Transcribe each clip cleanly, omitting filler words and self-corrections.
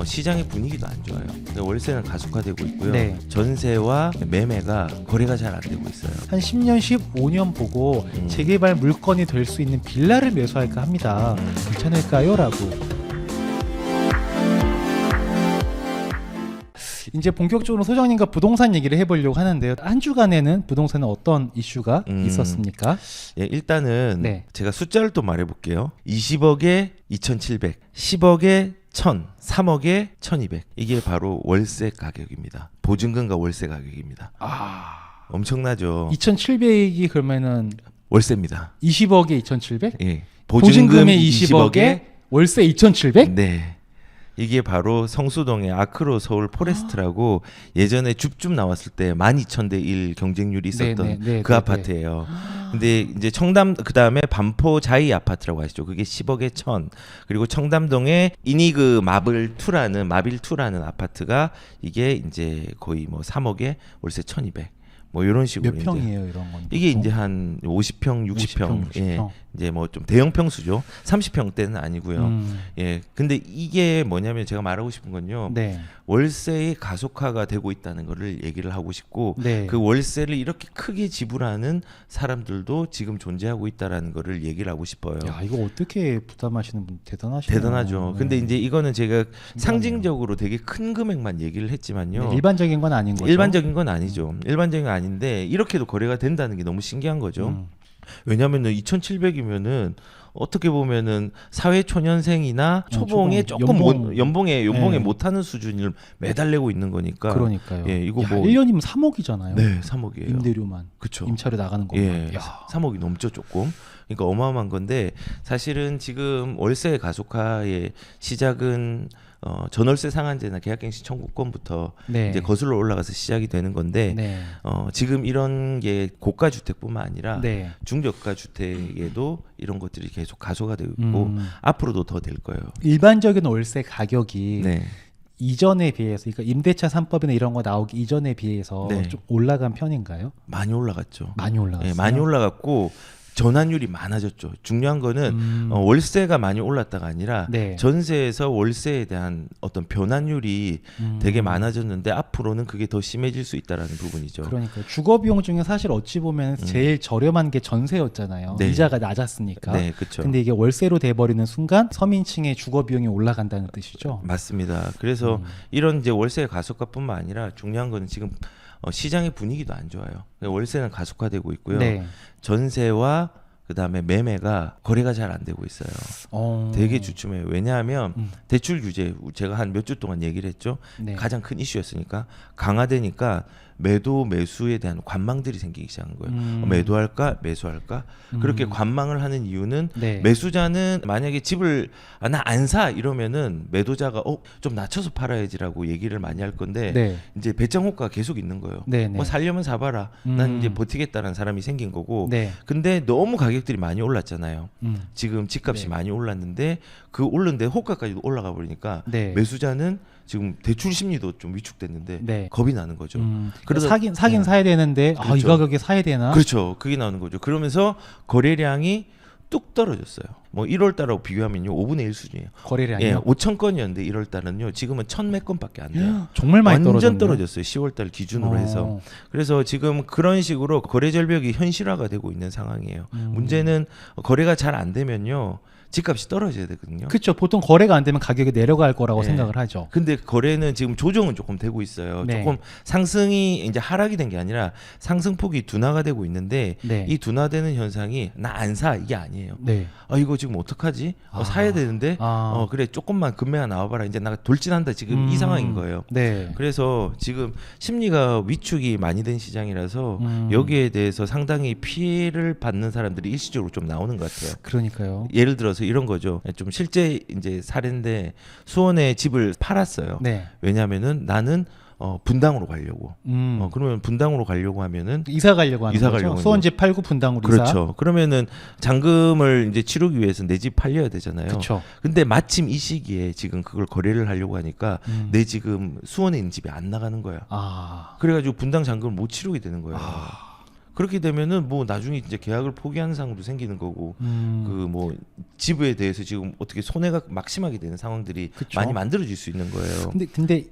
시장의 분위기도 안 좋아요. 월세는 가속화되고 있고요. 네. 전세와 매매가 거래가 잘 안 되고 있어요. 한 10년, 15년 보고 재개발 물건이 될 수 있는 빌라를 매수할까 합니다. 괜찮을까요? 라고. 이제 본격적으로 소장님과 부동산 얘기를 해보려고 하는데요. 한 주간에는 부동산에 어떤 이슈가 있었습니까? 예, 일단은 네. 제가 숫자를 또 말해볼게요. 20억에 2,700, 10억에 1,000, 3억에 1,200. 이게 바로 월세 가격입니다. 보증금과 월세 가격입니다. 엄청나죠. 2,700이 그러면은 월세입니다. 20억에 2,700? 예, 보증금이 20억에 월세 2,700? 네. 이게 바로 성수동의 아크로 서울 포레스트라고 예전에 줍줍 나왔을 때 12,000대 1 경쟁률이 있었던 그 아파트예요. 근데 이제 청담 그다음에 반포 자이 아파트라고 하시죠. 그게 10억에 1,000. 그리고 청담동에 이니그 마빌2라는 아파트가 이게 이제 거의 뭐 3억에 월세 1,200. 뭐 이런 식으로. 몇 평이에요, 이런 건? 이게 이제 한 50평, 60평. 60평. 예. 이제 뭐 좀 대형 평수죠. 30평대는 아니고요. 예. 근데 이게 뭐냐면 제가 말하고 싶은 건요. 네. 월세의 가속화가 되고 있다는 거를 얘기를 하고 싶고 네. 그 월세를 이렇게 크게 지불하는 사람들도 지금 존재하고 있다라는 거를 얘기를 하고 싶어요. 야, 이거 어떻게 부담하시는 분 대단하시네요. 대단하죠. 네. 근데 이제 이거는 제가 상징적으로 되게 큰 금액만 얘기를 했지만요. 네, 일반적인 건 아닌 거죠. 일반적인 건 아니죠. 일반적인 건 아닌데 이렇게도 거래가 된다는 게 너무 신기한 거죠. 왜냐하면 2,700이면은 어떻게 보면은 사회 초년생이나 초봉에 조금 연봉에 네. 못하는 수준을 매달 내고 있는 거니까. 그러니까요. 예, 이거 야, 뭐 1년이면 3억이잖아요. 네, 3억이에요. 임대료만. 그쵸. 임차료 나가는 것만. 예, 야. 3억이 넘죠 조금. 그러니까 어마어마한 건데 사실은 지금 월세 가속화의 시작은 전월세 상한제나 계약갱신 청구권부터 네. 이제 거슬러 올라가서 시작이 되는 건데 네. 지금 이런 게 고가 주택뿐만 아니라 네. 중저가 주택에도 이런 것들이 계속 가소화되고 있고 앞으로도 더 될 거예요. 일반적인 월세 가격이 네. 이전에 비해서, 그러니까 임대차 3법이나 이런 거 나오기 이전에 비해서 네. 좀 올라간 편인가요? 많이 올라갔죠. 많이 올라갔어요. 예, 많이 올라갔고 전환율이 많아졌죠. 중요한 거는 월세가 많이 올랐다가 아니라 네. 전세에서 월세에 대한 어떤 변환율이 되게 많아졌는데 앞으로는 그게 더 심해질 수 있다라는 부분이죠. 그러니까 주거 비용 중에 사실 어찌 보면 제일 저렴한 게 전세였잖아요. 네. 이자가 낮았으니까. 네, 그렇죠. 근데 이게 월세로 돼버리는 순간 서민층의 주거 비용이 올라간다는 뜻이죠. 맞습니다. 그래서 이런 이제 월세 가속화뿐만 아니라 중요한 거는 지금 시장의 분위기도 안 좋아요. 월세는 가속화되고 있고요. 네. 전세와 그다음에 매매가 거래가 잘 안 되고 있어요. 되게 주춤해요. 왜냐하면 대출 규제 제가 한 몇 주 동안 얘기를 했죠. 네. 가장 큰 이슈였으니까 강화되니까 매도 매수에 대한 관망들이 생기기 시작한 거예요. 매도할까 매수할까 그렇게 관망을 하는 이유는 네. 매수자는 만약에 집을 나 안 사 이러면은 매도자가 좀 낮춰서 팔아야지라고 얘기를 많이 할 건데 네. 이제 배짱 효과가 계속 있는 거예요. 네, 네. 뭐 살려면 사봐라. 난 이제 버티겠다라는 사람이 생긴 거고. 네. 근데 너무 가격들이 많이 올랐잖아요. 지금 집값이 네. 많이 올랐는데 그 오른데 호가까지도 올라가 버리니까 네. 매수자는 지금 대출 심리도 좀 위축됐는데 네. 겁이 나는 거죠. 그러다 사긴 사야 되는데 이 그렇죠. 가격에 사야 되나? 그렇죠. 그게 나오는 거죠. 그러면서 거래량이 뚝 떨어졌어요. 뭐 1월 달하고 비교하면요 5분의 1 수준이에요. 거래량이요? 예, 5천 건이었는데 1월 달은요 지금은 1,100 건밖에 안 돼요. 정말 많이 완전 떨어졌네요. 떨어졌어요. 10월 달 기준으로 해서. 그래서 지금 그런 식으로 거래 절벽이 현실화가 되고 있는 상황이에요. 문제는 거래가 잘 안 되면요. 집값이 떨어져야 되거든요. 그렇죠. 보통 거래가 안 되면 가격이 내려갈 거라고 네. 생각을 하죠. 근데 거래는 지금 조정은 조금 되고 있어요. 네. 조금 상승이 이제 하락이 된 게 아니라 상승폭이 둔화가 되고 있는데 네. 이 둔화되는 현상이 나 안 사 이게 아니에요. 네. 이거 지금 어떡하지? 사야 되는데 그래 조금만 금매가 나와봐라. 이제 나 돌진한다. 지금 이 상황인 거예요. 네. 그래서 지금 심리가 위축이 많이 된 시장이라서 여기에 대해서 상당히 피해를 받는 사람들이 일시적으로 좀 나오는 것 같아요. 그러니까요. 예를 들어서 이런 거죠. 좀 실제 이제 사례인데 수원에 집을 팔았어요. 네. 왜냐하면은 나는 분당으로 가려고. 그러면 분당으로 가려고 하면은 이사 가려고 하는 이사 거죠. 가려고 수원집 팔고 분당으로 그렇죠. 그러면은 잔금을 이제 치르기 위해서 내 집 팔려야 되잖아요. 그렇죠. 근데 마침 이 시기에 지금 그걸 거래를 하려고 하니까 내 지금 수원에 있는 집이 안 나가는 거야. 그래가지고 분당 잔금을 못 치르게 되는 거예요. 그렇게 되면은 뭐 나중에 이제 계약을 포기하는 상황도 생기는 거고 그 뭐 지부에 대해서 지금 어떻게 손해가 막심하게 되는 상황들이 그쵸. 많이 만들어질 수 있는 거예요. 근데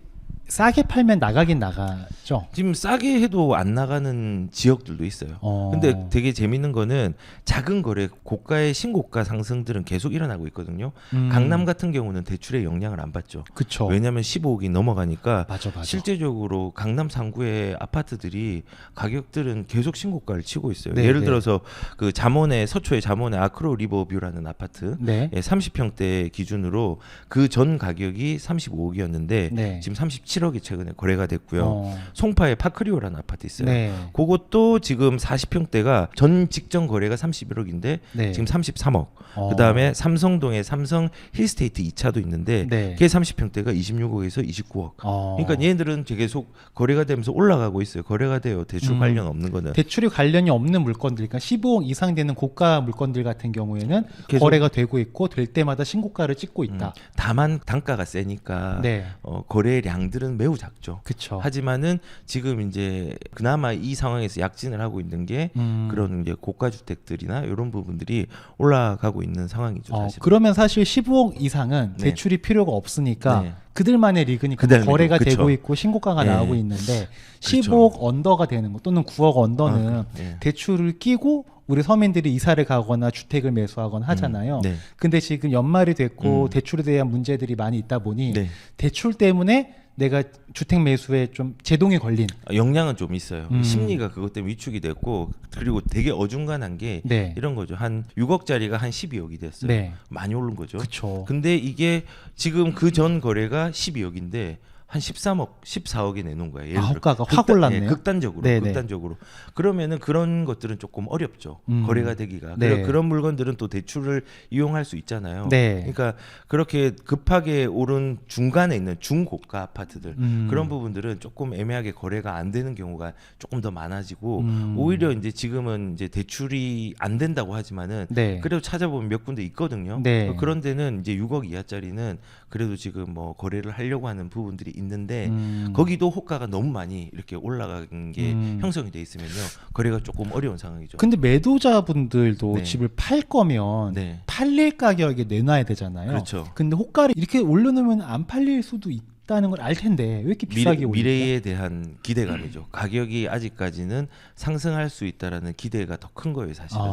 싸게 팔면 나가긴 나가죠. 지금 싸게 해도 안 나가는 지역들도 있어요. 근데 되게 재밌는 거는 작은 거래, 고가의 신고가 상승들은 계속 일어나고 있거든요. 강남 같은 경우는 대출의 영향을 안 받죠. 그쵸. 왜냐하면 15억이 넘어가니까 맞아. 실제적으로 강남 상구의 아파트들이 가격들은 계속 신고가를 치고 있어요. 네, 예를 네. 들어서 그 잠원의 서초의 잠원의 아크로 리버뷰라는 아파트 네. 30평대 기준으로 그 전 가격이 35억이었는데 네. 지금 37억이 최근에 거래가 됐고요. 송파에 파크리오라는 아파트 있어요. 네. 그것도 지금 40평대가 전 직전 거래가 31억인데 네. 지금 33억. 그다음에 삼성동에 삼성 힐스테이트 2차도 있는데 네. 그게 30평대가 26억에서 29억. 그러니까 얘네들은 계속 거래가 되면서 올라가고 있어요. 거래가 돼요. 대출 관련 없는 거는. 대출이 관련이 없는 물건들, 그러니까 15억 이상 되는 고가 물건들 같은 경우에는 계속 거래가 되고 있고 될 때마다 신고가를 찍고 있다. 다만 단가가 세니까 네. 거래량들은 매우 작죠. 그렇죠. 하지만은 지금 이제 그나마 이 상황에서 약진을 하고 있는 게 그런 이제 고가 주택들이나 이런 부분들이 올라가고 있는 상황이죠. 사실. 그러면 사실 15억 이상은 네. 대출이 필요가 없으니까 네. 그들만의 리그니까 그들만의 거래가 리그, 되고 그쵸. 있고 신고가가 네. 나오고 있는데 그쵸. 15억 언더가 되는 거 또는 9억 언더는 네. 대출을 끼고 우리 서민들이 이사를 가거나 주택을 매수하거나 하잖아요. 네. 근데 지금 연말이 됐고 대출에 대한 문제들이 많이 있다 보니 네. 대출 때문에 내가 주택 매수에 좀 제동이 걸린. 영향은 좀 있어요. 심리가 그것 때문에 위축이 됐고 그리고 되게 어중간한 게 네. 이런 거죠. 한 6억짜리가 한 12억이 됐어요. 네. 많이 오른 거죠. 그쵸. 근데 이게 지금 그 전 거래가 12억인데 한 13억, 14억에 내놓은 거예요. 예를 들어. 호가가 확 올랐네요. 예, 극단적으로. 네네. 극단적으로. 그러면은 그런 것들은 조금 어렵죠. 거래가 되기가. 네. 그런 물건들은 또 대출을 이용할 수 있잖아요. 네. 그러니까 그렇게 급하게 오른 중간에 있는 중고가 아파트들 그런 부분들은 조금 애매하게 거래가 안 되는 경우가 조금 더 많아지고 오히려 이제 지금은 이제 대출이 안 된다고 하지만은 네. 그래도 찾아보면 몇 군데 있거든요. 네. 그런 데는 이제 6억 이하짜리는 그래도 지금 뭐 거래를 하려고 하는 부분들이 있는데 거기도 호가가 너무 많이 이렇게 올라간 게 형성이 돼 있으면요 거래가 조금 어려운 상황이죠. 근데 매도자분들도 네. 집을 팔 거면 네. 팔릴 가격에 내놔야 되잖아요. 그렇죠. 근데 호가를 이렇게 올려놓으면 안 팔릴 수도 있다는 걸 알 텐데 왜 이렇게 비싸게 올릴까? 미래에 대한 기대감이죠. 가격이 아직까지는 상승할 수 있다라는 기대가 더 큰 거예요, 사실은.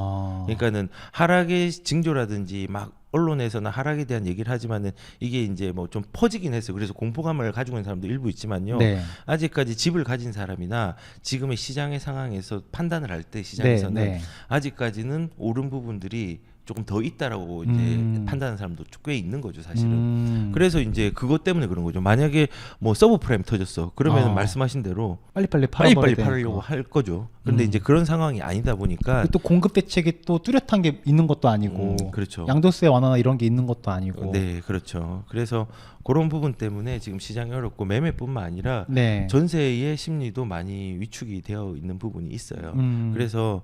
그러니까는 하락의 징조라든지 막 언론에서는 하락에 대한 얘기를 하지만은 이게 이제 뭐 좀 퍼지긴 했어요. 그래서 공포감을 가지고 있는 사람도 일부 있지만요. 네. 아직까지 집을 가진 사람이나 지금의 시장의 상황에서 판단을 할 때 시장에서는 네. 아직까지는 오른 부분들이 조금 더 있다라고 이제 판단하는 사람도 꽤 있는 거죠, 사실은. 그래서 이제 그것 때문에 그런 거죠. 만약에 뭐 서브프라임 터졌어. 그러면 말씀하신 대로 빨리빨리 빨리빨리 팔으려고 할 거죠. 근데 이제 그런 상황이 아니다 보니까 또 공급 대책이 또 뚜렷한 게 있는 것도 아니고 그렇죠. 양도세 완화나 이런 게 있는 것도 아니고 네, 그렇죠. 그래서 그런 부분 때문에 지금 시장이 어렵고 매매뿐만 아니라 네. 전세의 심리도 많이 위축이 되어 있는 부분이 있어요. 그래서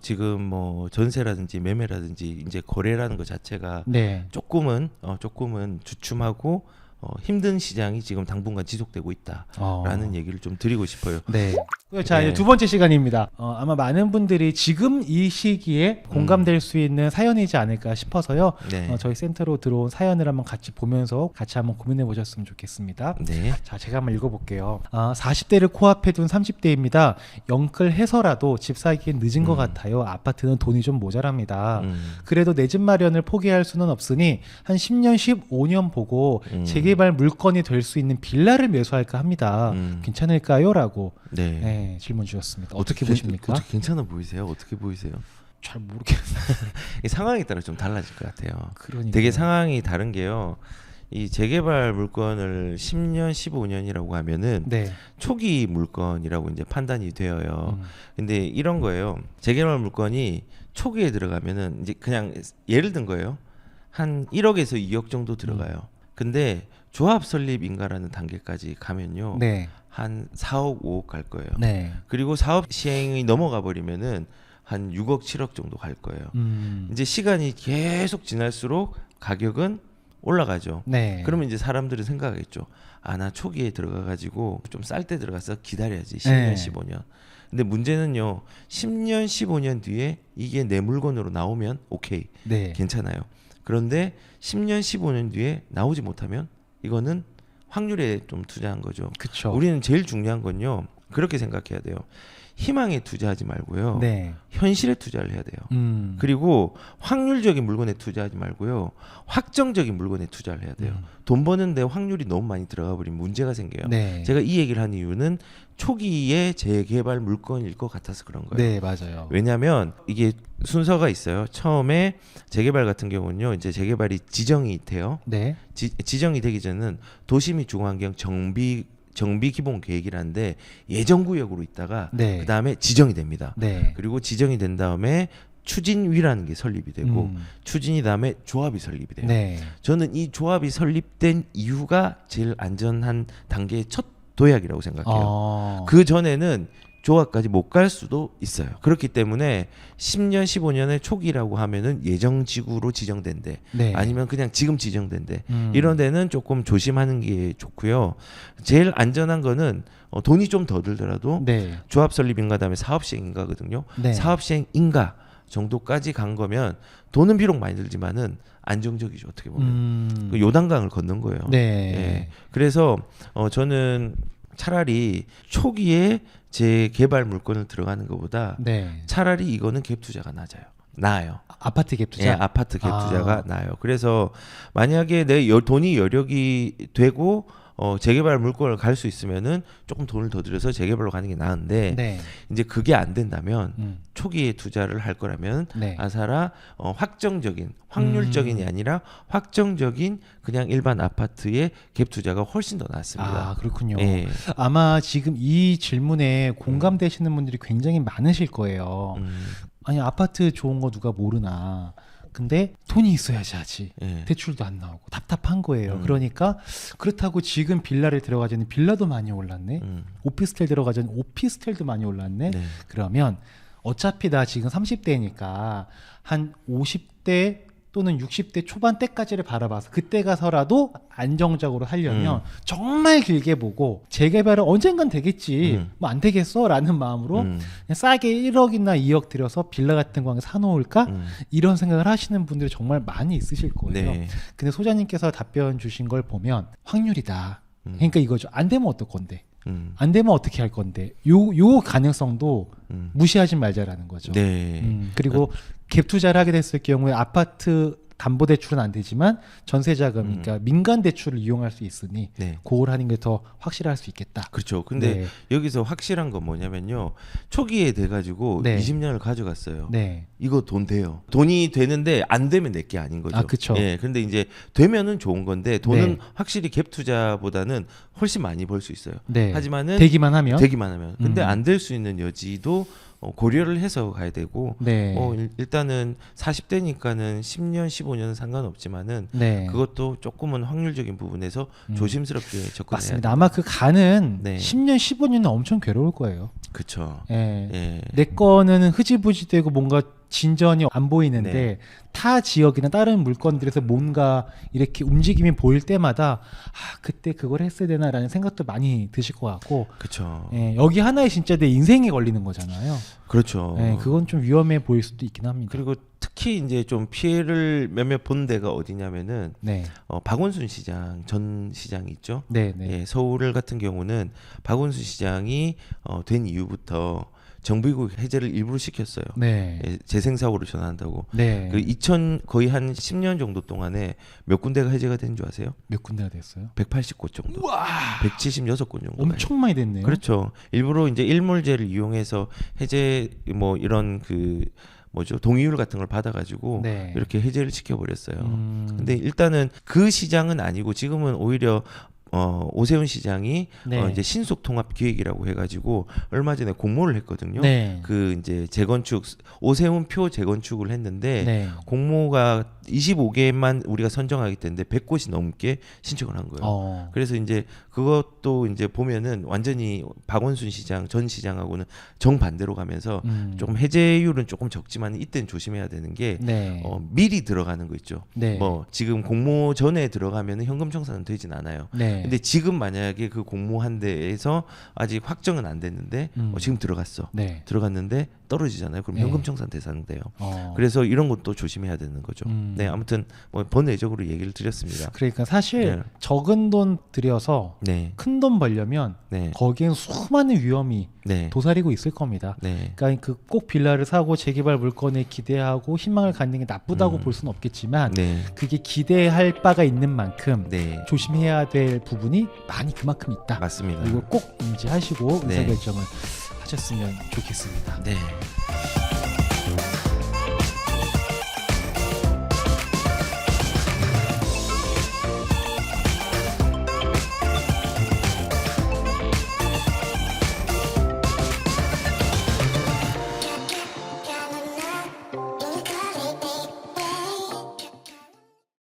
지금 뭐 전세라든지 매매라든지 이제 거래라는 것 자체가 네. 조금은 주춤하고 힘든 시장이 지금 당분간 지속되고 있다라는 얘기를 좀 드리고 싶어요. 네. 자, 네. 이제 두 번째 시간입니다. 아마 많은 분들이 지금 이 시기에 공감될 수 있는 사연이지 않을까 싶어서요. 네. 저희 센터로 들어온 사연을 한번 같이 보면서 같이 한번 고민해 보셨으면 좋겠습니다. 네. 자, 제가 한번 읽어볼게요. 40대를 코앞에 둔 30대입니다. 영끌해서라도 집 사기엔 늦은 것 같아요. 아파트는 돈이 좀 모자랍니다. 그래도 내 집 마련을 포기할 수는 없으니 한 10년, 15년 보고 재개발 물건이 될 수 있는 빌라를 매수할까 합니다. 괜찮을까요? 라고 네. 질문 주셨습니다. 어떻게 보십니까? 어떻게 괜찮아 보이세요? 어떻게 보이세요? 잘 모르겠어요. 이 상황에 따라 좀 달라질 것 같아요. 그러니까요. 되게 상황이 다른 게요. 이 재개발 물건을 10년, 15년이라고 하면은 네. 초기 물건이라고 이제 판단이 되어요. 근데 이런 거예요. 재개발 물건이 초기에 들어가면은 이제 그냥 예를 든 거예요. 한 1억에서 2억 정도 들어가요. 근데 조합 설립인가라는 단계까지 가면요. 네. 한 4억, 5억 갈 거예요. 네. 그리고 사업 시행이 넘어가 버리면은 한 6억, 7억 정도 갈 거예요. 이제 시간이 계속 지날수록 가격은 올라가죠. 네. 그러면 이제 사람들은 생각하겠죠. 아, 나 초기에 들어가가지고 좀 쌀 때 들어가서 기다려야지 10년, 15년. 근데 문제는요, 10년, 15년 뒤에 이게 내 물건으로 나오면 오케이, 괜찮아요. 그런데 10년, 15년 뒤에 나오지 못하면 이거는 확률에 좀 투자한 거죠. 그쵸. 우리는 제일 중요한 건요, 그렇게 생각해야 돼요. 희망에 투자하지 말고요. 현실에 투자를 해야 돼요. 그리고 확률적인 물건에 투자하지 말고요. 확정적인 물건에 투자를 해야 돼요. 돈 버는데 확률이 너무 많이 들어가 버리면 문제가 생겨요. 제가 이 얘기를 한 이유는 초기에 재개발 물건일 것 같아서 그런 거예요. 네, 맞아요. 왜냐하면 이게 순서가 있어요. 처음에 재개발 같은 경우는요, 이제 재개발이 지정이 돼요. 지정이 되기 전에는 도시및 주거환경 정비 기본 계획이라는데 예정구역으로 있다가 그 다음에 지정이 됩니다. 그리고 지정이 된 다음에 추진위라는 게 설립이 되고 추진이 다음에 조합이 설립이 돼요. 저는 이 조합이 설립된 이유가 제일 안전한 단계의 첫 도약이라고 생각해요. 그 전에는 조합까지 못 갈 수도 있어요. 그렇기 때문에 10년, 15년의 초기라고 하면은 예정지구로 지정된대. 아니면 그냥 지금 지정된대. 이런 데는 조금 조심하는 게 좋고요. 제일 안전한 거는 돈이 좀 더 들더라도 조합 설립인가 다음에 사업 시행인가거든요. 사업 시행인가 정도까지 간 거면 돈은 비록 많이 들지만은 안정적이죠. 어떻게 보면 그 요단강을 걷는 거예요. 그래서 저는 차라리 초기에 재개발 물건을 들어가는 것보다 차라리 이거는 갭 투자가 나아요. 아파트 갭 투자? 아파트 갭 투자가 나아요. 그래서 만약에 내 돈이 여력이 되고 재개발 물건을 갈 수 있으면은 조금 돈을 더 들여서 재개발로 가는 게 나은데 이제 그게 안 된다면 초기에 투자를 할 거라면 아사라 확정적인 확률적인이 아니라 확정적인 그냥 일반 아파트의 갭 투자가 훨씬 더 낫습니다. 그렇군요. 아마 지금 이 질문에 공감되시는 분들이 굉장히 많으실 거예요. 아니, 아파트 좋은 거 누가 모르나. 근데 돈이 있어야지 하지. 대출도 안 나오고 답답한 거예요. 그러니까 그렇다고 지금 빌라를 들어가자니 빌라도 많이 올랐네. 오피스텔 들어가자니 오피스텔도 많이 올랐네. 그러면 어차피 나 지금 30대니까 한 50대 또는 60대 초반 때까지를 바라봐서 그때 가서라도 안정적으로 하려면 정말 길게 보고 재개발은 언젠간 되겠지 뭐 안 되겠어 라는 마음으로 그냥 싸게 1억이나 2억 들여서 빌라 같은 거 사놓을까 이런 생각을 하시는 분들이 정말 많이 있으실 거예요. 근데 소장님께서 답변 주신 걸 보면 확률이다. 그러니까 이거죠. 안 되면 어떨 건데, 안 되면 어떻게 할 건데, 요 가능성도 무시하지 말자라는 거죠. 그리고 갭 투자를 하게 됐을 경우에 아파트 담보대출은 안 되지만 전세자금, 그러니까 민간 대출을 이용할 수 있으니 그걸 하는 게 더 확실할 수 있겠다. 그렇죠. 근데 여기서 확실한 건 뭐냐면요, 초기에 돼가지고 20년을 가져갔어요. 이거 돈 돼요. 돈이 되는데 안 되면 내게 아닌 거죠. 그렇죠. 근데 이제 되면은 좋은 건데 돈은 확실히 갭 투자보다는 훨씬 많이 벌 수 있어요. 하지만은 되기만 하면. 근데 안 될 수 있는 여지도 고려를 해서 가야 되고 일단은 40대니까는 10년, 15년은 상관없지만은 그것도 조금은 확률적인 부분에서 조심스럽게 접근해야 맞습니다. 아마 그 간은 10년, 15년은 엄청 괴로울 거예요. 그렇죠. 내 거는 흐지부지 되고 뭔가 진전이 안 보이는데 타 지역이나 다른 물건들에서 뭔가 이렇게 움직임이 보일 때마다 그때 그걸 했어야 되나라는 생각도 많이 드실 것 같고. 그렇죠. 여기 하나에 진짜 내 인생이 걸리는 거잖아요. 그렇죠. 그건 좀 위험해 보일 수도 있긴 합니다. 그리고 특히 이제 좀 피해를 몇몇 본 데가 어디냐면은 박원순 시장 전 시장이 있죠. 서울 같은 경우는 박원순 시장이 된 이후부터 정비국 해제를 일부러 시켰어요. 재생사고로 전환한다고. 거의 한 10년 정도 동안에 몇 군데가 해제가 된 줄 아세요? 몇 군데가 됐어요? 180곳 정도. 우와! 176곳 정도. 엄청 많이 됐네요. 그렇죠. 일부러 이제 일몰제를 이용해서 해제 뭐 이런 동의율 같은 걸 받아가지고 이렇게 해제를 시켜버렸어요. 근데 일단은 그 시장은 아니고 지금은 오히려 오세훈 시장이 네. 이제 신속 통합 기획이라고 해가지고 얼마 전에 공모를 했거든요. 네. 그 이제 재건축 오세훈 표 재건축을 했는데 네. 공모가 25개만 우리가 선정하기 때문에 100곳이 넘게 신청을 한 거예요. 그래서 이제 그것도 이제 보면은 완전히 박원순 시장 전 시장하고는 정반대로 가면서 조금 해제율은 조금 적지만 이때는 조심해야 되는 게 네. 미리 들어가는 거 있죠. 네. 뭐 지금 공모 전에 들어가면 현금 청산은 되진 않아요. 네. 근데 지금 만약에 그 공모한 데에서 아직 확정은 안 됐는데 지금 들어갔어. 네. 들어갔는데 떨어지잖아요. 그럼 네. 현금 청산 대상돼요. 그래서 이런 것도 조심해야 되는 거죠. 네, 아무튼 뭐 번외적으로 얘기를 드렸습니다. 그러니까 사실 네. 적은 돈 들여서 네. 큰 돈 벌려면 네. 거기엔 수많은 위험이 네. 도사리고 있을 겁니다. 네. 그러니까 그 꼭 빌라를 사고 재개발 물건에 기대하고 희망을 갖는 게 나쁘다고 볼 수는 없겠지만 네. 그게 기대할 바가 있는 만큼 네. 조심해야 될 부분이 많이 그만큼 있다. 맞습니다. 이걸 꼭 인지하시고 네. 의사결정을 하셨으면 좋겠습니다. 네.